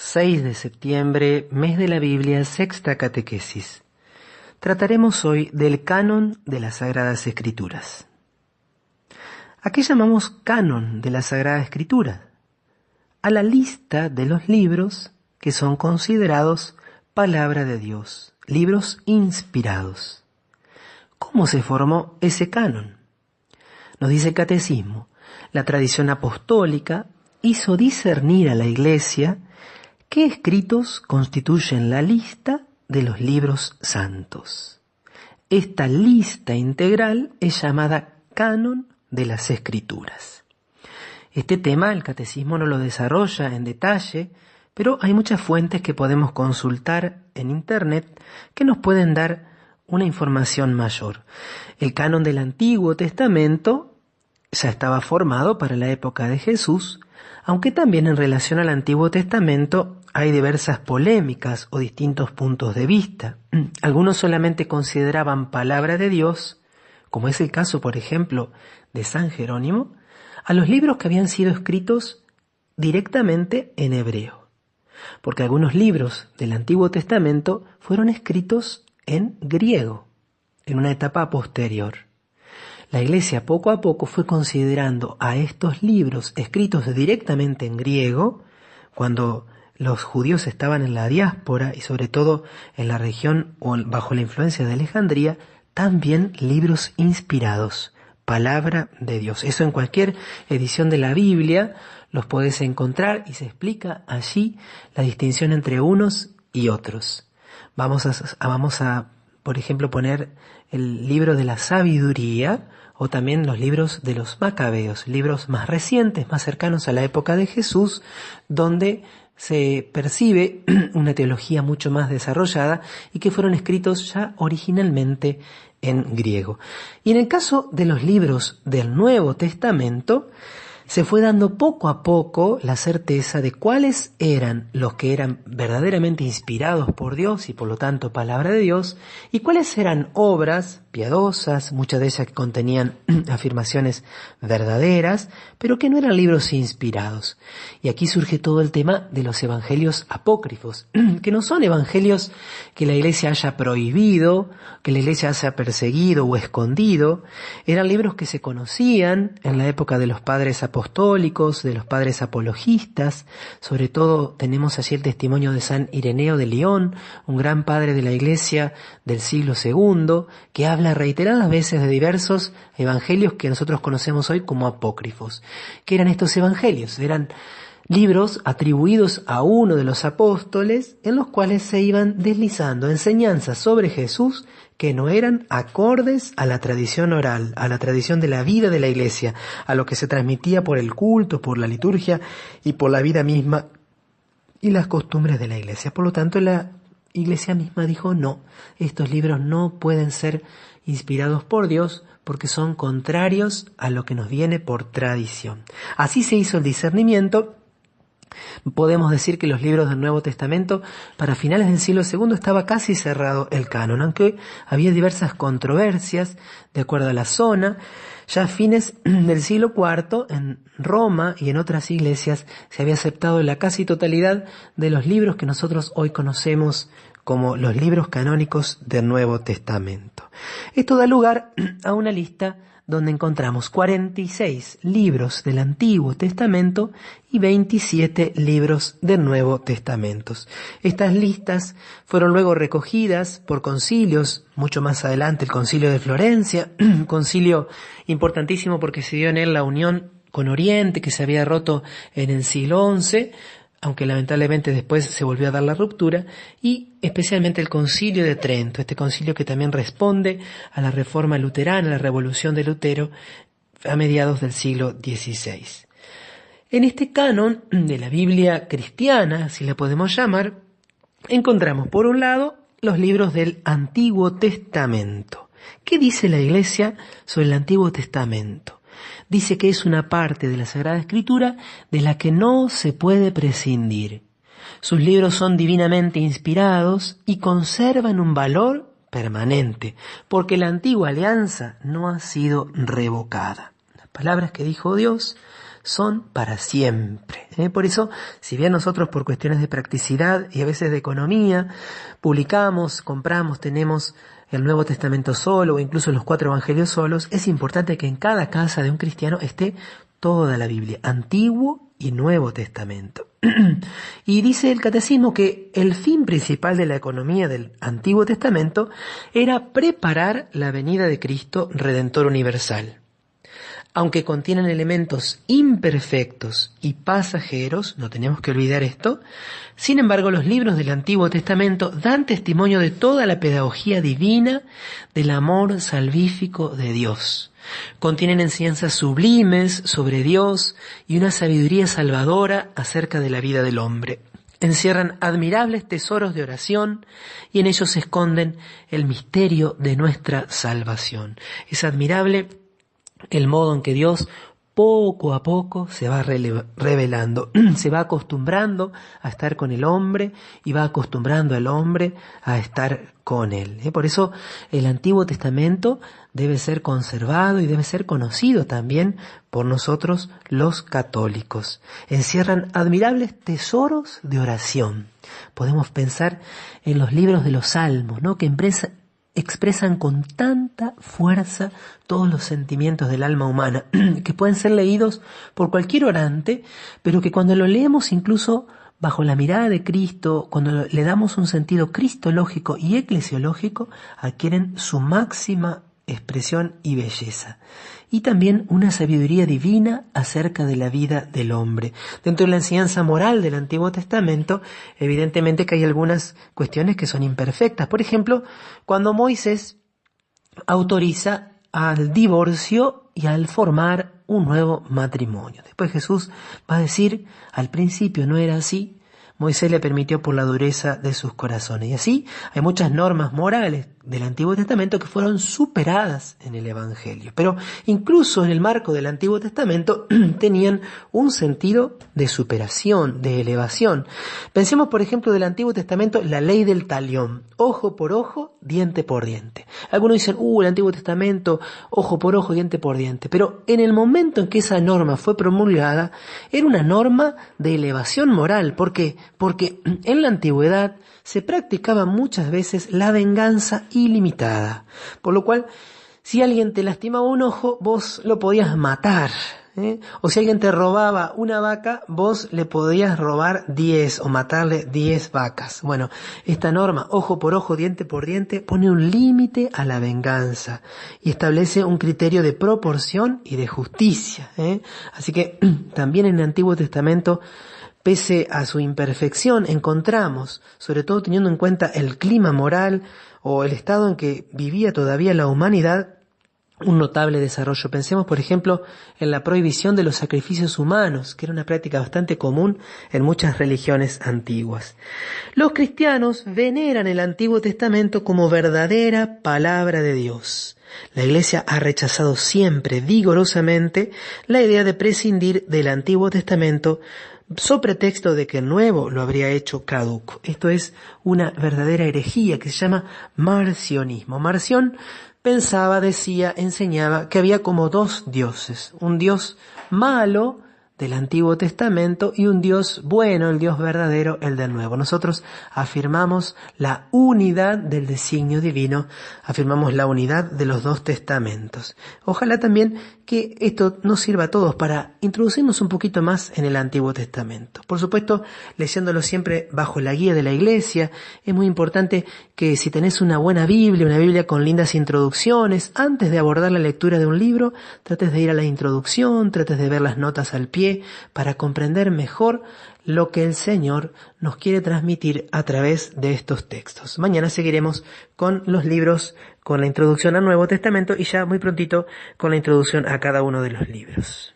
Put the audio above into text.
6 de septiembre, mes de la Biblia, sexta catequesis. Trataremos hoy del canon de las Sagradas Escrituras. ¿A qué llamamos canon de la Sagrada Escritura? A la lista de los libros que son considerados palabra de Dios, libros inspirados. ¿Cómo se formó ese canon? Nos dice el Catecismo, la tradición apostólica hizo discernir a la Iglesia qué escritos constituyen la lista de los libros santos. Esta lista integral es llamada canon de las Escrituras. Este tema el Catecismo no lo desarrolla en detalle, pero hay muchas fuentes que podemos consultar en Internet que nos pueden dar una información mayor. El canon del Antiguo Testamento ya estaba formado para la época de Jesús, aunque también en relación al Antiguo Testamento hay diversas polémicas o distintos puntos de vista. Algunos solamente consideraban palabra de Dios, como es el caso, por ejemplo, de San Jerónimo, a los libros que habían sido escritos directamente en hebreo, porque algunos libros del Antiguo Testamento fueron escritos en griego, en una etapa posterior. La Iglesia poco a poco fue considerando a estos libros escritos directamente en griego, cuando los judíos estaban en la diáspora y sobre todo en la región o bajo la influencia de Alejandría, también libros inspirados, palabra de Dios. Eso en cualquier edición de la Biblia los podés encontrar y se explica allí la distinción entre unos y otros. Vamos a, por ejemplo, poner el libro de la sabiduría o también los libros de los Macabeos, libros más recientes, más cercanos a la época de Jesús, donde se percibe una teología mucho más desarrollada y que fueron escritos ya originalmente en griego. Y en el caso de los libros del Nuevo Testamento, se fue dando poco a poco la certeza de cuáles eran los que eran verdaderamente inspirados por Dios y por lo tanto palabra de Dios, y cuáles eran obras piadosas, muchas de ellas que contenían afirmaciones verdaderas, pero que no eran libros inspirados. Y aquí surge todo el tema de los evangelios apócrifos, que no son evangelios que la Iglesia haya prohibido, que la Iglesia haya perseguido o escondido, eran libros que se conocían en la época de los padres apostólicos, de los padres apologistas. Sobre todo tenemos allí el testimonio de San Ireneo de León, un gran padre de la Iglesia del siglo II, que habla reiteradas veces de diversos evangelios que nosotros conocemos hoy como apócrifos. ¿Qué eran estos evangelios? Eran libros atribuidos a uno de los apóstoles en los cuales se iban deslizando enseñanzas sobre Jesús que no eran acordes a la tradición oral, a la tradición de la vida de la Iglesia, a lo que se transmitía por el culto, por la liturgia y por la vida misma y las costumbres de la Iglesia. Por lo tanto, la Iglesia misma dijo no, estos libros no pueden ser inspirados por Dios porque son contrarios a lo que nos viene por tradición. Así se hizo el discernimiento. Podemos decir que los libros del Nuevo Testamento para finales del siglo II estaba casi cerrado el canon, aunque había diversas controversias de acuerdo a la zona. Ya a fines del siglo IV, en Roma y en otras iglesias, se había aceptado la casi totalidad de los libros que nosotros hoy conocemos como los libros canónicos del Nuevo Testamento. Esto da lugar a una lista donde encontramos 46 libros del Antiguo Testamento y 27 libros del Nuevo Testamento. Estas listas fueron luego recogidas por concilios, mucho más adelante el Concilio de Florencia, un concilio importantísimo porque se dio en él la unión con Oriente que se había roto en el siglo XI, aunque lamentablemente después se volvió a dar la ruptura, y especialmente el Concilio de Trento, este concilio que también responde a la reforma luterana, a la revolución de Lutero a mediados del siglo XVI. En este canon de la Biblia cristiana, si la podemos llamar, encontramos por un lado los libros del Antiguo Testamento. ¿Qué dice la Iglesia sobre el Antiguo Testamento? Dice que es una parte de la Sagrada Escritura de la que no se puede prescindir. Sus libros son divinamente inspirados y conservan un valor permanente, porque la antigua alianza no ha sido revocada. Las palabras que dijo Dios son para siempre. Por eso, si bien nosotros por cuestiones de practicidad y a veces de economía, publicamos, compramos, tenemos el Nuevo Testamento solo o incluso los 4 evangelios solos, es importante que en cada casa de un cristiano esté toda la Biblia, Antiguo y Nuevo Testamento. Y dice el Catecismo que el fin principal de la economía del Antiguo Testamento era preparar la venida de Cristo Redentor universal. Aunque contienen elementos imperfectos y pasajeros, no tenemos que olvidar esto, sin embargo los libros del Antiguo Testamento dan testimonio de toda la pedagogía divina del amor salvífico de Dios. Contienen enseñanzas sublimes sobre Dios y una sabiduría salvadora acerca de la vida del hombre. Encierran admirables tesoros de oración y en ellos se esconden el misterio de nuestra salvación. Es admirable el modo en que Dios poco a poco se va revelando, se va acostumbrando a estar con el hombre y va acostumbrando al hombre a estar con él. Por eso el Antiguo Testamento debe ser conservado y debe ser conocido también por nosotros los católicos. Encierran admirables tesoros de oración. Podemos pensar en los libros de los Salmos, ¿no? Que expresan con tanta fuerza todos los sentimientos del alma humana, que pueden ser leídos por cualquier orante, pero que cuando lo leemos incluso bajo la mirada de Cristo, cuando le damos un sentido cristológico y eclesiológico, adquieren su máxima expresión y belleza. Y también una sabiduría divina acerca de la vida del hombre. Dentro de la enseñanza moral del Antiguo Testamento, evidentemente que hay algunas cuestiones que son imperfectas. Por ejemplo, cuando Moisés autoriza al divorcio y al formar un nuevo matrimonio. Después Jesús va a decir, al principio no era así, Moisés le permitió por la dureza de sus corazones. Y así hay muchas normas morales del Antiguo Testamento que fueron superadas en el Evangelio. Pero incluso en el marco del Antiguo Testamento tenían un sentido de superación, de elevación. Pensemos, por ejemplo, del Antiguo Testamento, la ley del talión. Ojo por ojo, diente por diente. Algunos dicen, el Antiguo Testamento, ojo por ojo, diente por diente. Pero en el momento en que esa norma fue promulgada, era una norma de elevación moral. ¿Por qué? Porque en la antigüedad se practicaba muchas veces la venganza ilimitada. Por lo cual, si alguien te lastimaba un ojo, vos lo podías matar. O si alguien te robaba una vaca, vos le podías robar 10 o matarle 10 vacas. Bueno, esta norma, ojo por ojo, diente por diente, pone un límite a la venganza y establece un criterio de proporción y de justicia. Así que también en el Antiguo Testamento, pese a su imperfección, encontramos, sobre todo teniendo en cuenta el clima moral o el estado en que vivía todavía la humanidad, un notable desarrollo. Pensemos, por ejemplo, en la prohibición de los sacrificios humanos, que era una práctica bastante común en muchas religiones antiguas. Los cristianos veneran el Antiguo Testamento como verdadera palabra de Dios. La Iglesia ha rechazado siempre vigorosamente la idea de prescindir del Antiguo Testamento so pretexto de que el Nuevo lo habría hecho caduco. Esto es una verdadera herejía que se llama marcionismo. Marción pensaba, decía, enseñaba que había como 2 dioses, un Dios malo del Antiguo Testamento y un Dios bueno, el Dios verdadero, el del Nuevo. Nosotros afirmamos la unidad del designio divino, afirmamos la unidad de los 2 testamentos. Ojalá también que esto nos sirva a todos para introducirnos un poquito más en el Antiguo Testamento. Por supuesto, leyéndolo siempre bajo la guía de la Iglesia. Es muy importante que si tenés una buena Biblia, una Biblia con lindas introducciones, antes de abordar la lectura de un libro, trates de ir a la introducción, trates de ver las notas al pie, para comprender mejor lo que el Señor nos quiere transmitir a través de estos textos. Mañana seguiremos con los libros, con la introducción al Nuevo Testamento y ya muy prontito con la introducción a cada uno de los libros.